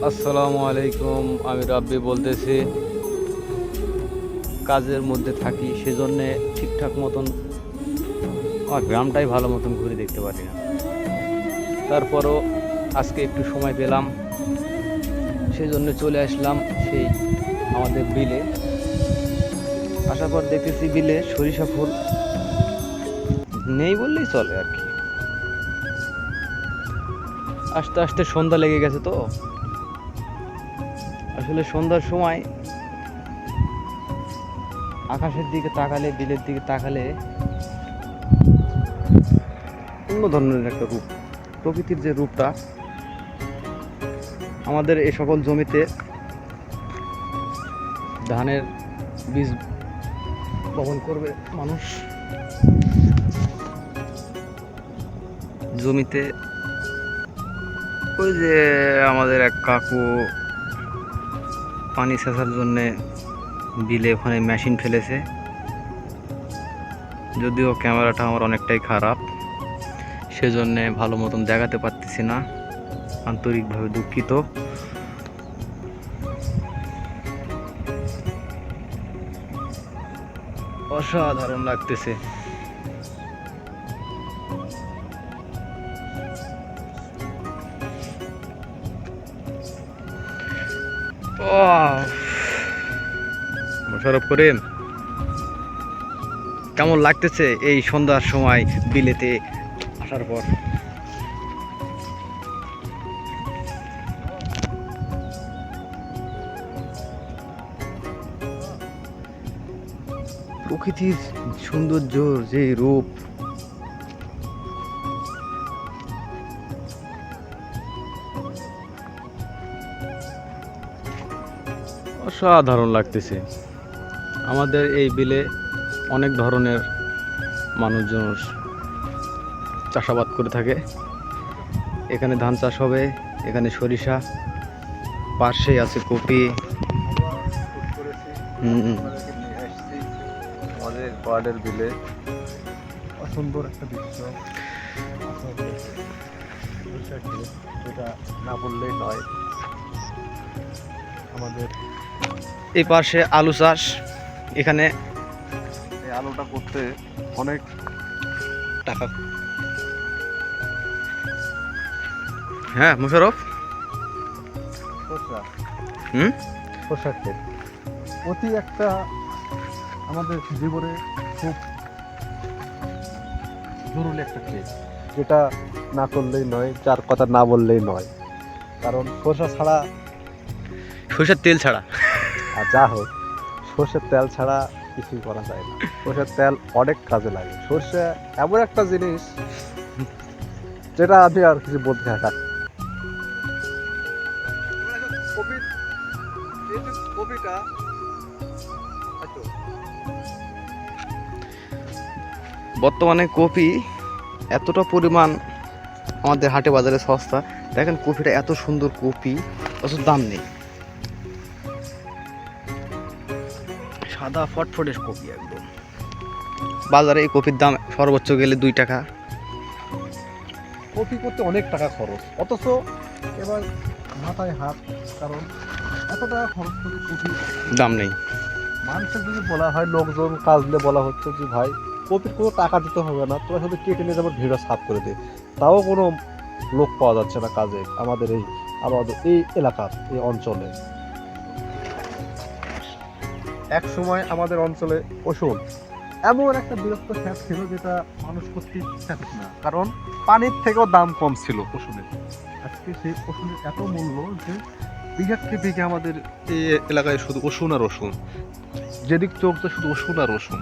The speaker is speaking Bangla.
আসসালামু আলাইকুম। আমি রাব্বি বলতেছি। কাজের মধ্যে থাকি, সেজন্য ঠিকঠাক মতন আমার গ্রামটাই ভালো মতন ঘুরে দেখতে পারি না। তারপরও আজকে একটু সময় পেলাম, সেজন্য চলে আসলাম সেই আমাদের বিলে। আসার পর দেখতেছি বিলে সরিষা ফুল নেই বললেই চলে আর কি। আস্তে আস্তে সন্ধ্যা লেগে গেছে, তো আসলে সন্ধ্যার সময় আকাশের দিকে তাকালে, বিলের দিকে তাকালে অন্য ধরনের একটা রূপ, প্রকৃতির যে রূপটা আমাদের এই সকল জমিতে ধানের বীজ বপন করবে মানুষ, জমিতে ওই যে আমাদের এক কাকু পানি সেচার জন্যে বিলে ওখানে মেশিন ফেলেছে। যদিও ক্যামেরাটা আমার অনেকটাই খারাপ, সেজন্যে ভালো মতন দেখাতে পারতেছি না, আন্তরিকভাবে দুঃখিত। অসাধারণ লাগতেছে। মোশাররফ করিম, কেমন লাগতেছে এই সন্ধ্যার সময় বিলেতে আসার পর? প্রকৃতির সৌন্দর্য, যে রূপ, অসাধারণ লাগতেছে। আমাদের এই বিলে অনেক ধরনের মানুষজন চাষাবাদ করে থাকে। এখানে ধান চাষ হবে, এখানে সরিষা, পাশেই আছে কপি। আমাদের পাহাড়ের বিলে অসুন্দর একটা দৃশ্য, যেটা না বললেই নয়। আমাদের এই পাশে আলু চাষ, এখানে এই আলুটা করতে অনেক টাকা। হ্যাঁ মোশাররফ, খরচা। হুম, পোশাক ক্ষেত অতি একটা আমাদের জীবনে খুব জরুরি একটা ক্ষেত, যেটা না করলেই নয়, যার কথা না বললেই নয়। কারণ সরষা ছাড়া, সরিষার তেল ছাড়া আর যা হোক, সর্ষের তেল ছাড়া কিছুই করা যায় না। সর্ষের তেল অনেক কাজে লাগে। সর্ষে এমন একটা জিনিস যেটা আমি আর কিছু বলতে চাই না। বর্তমানে কপি এতটা পরিমাণ আমাদের হাটে বাজারে সস্তা। দেখেন কপিটা এত সুন্দর কপি, অথচ দাম নেই। সাদা ফটফটের কপি একদম। বাজারে এই কপির দাম সর্বোচ্চ গেলে 2 টাকা। কপি করতে অনেক টাকা খরচ, অথচ এবার মাথায় হাত। কারণ এত টাকা খরচ করে কপি দাম নেই। মানুষের যদি বলা হয়, লোকজন কাজ দিলে বলা হচ্ছে যে ভাই কপির কোনো টাকা দিতে হবে না, তোরা শুধু কেটে নিয়ে যাবার ভিড় সাফ করে দে, তাও কোনো লোক পাওয়া যাচ্ছে না কাজে আমাদের এই এলাকার এই অঞ্চলে। এক সময় আমাদের অঞ্চলে রসুন এমন একটা বিরক্ত খ্যাত ছিল, যেটা মানুষ করতে ইচ্ছা করত না, কারণ পানির থেকেও দাম কম ছিল রসুনের। আজকে সেই রসুনের এত মূল্য যে বিঘাকে বিঘা আমাদের এই এলাকায় শুধু রসুন আর রসুন, যেদিক চোখ তো শুধু রসুন আর রসুন।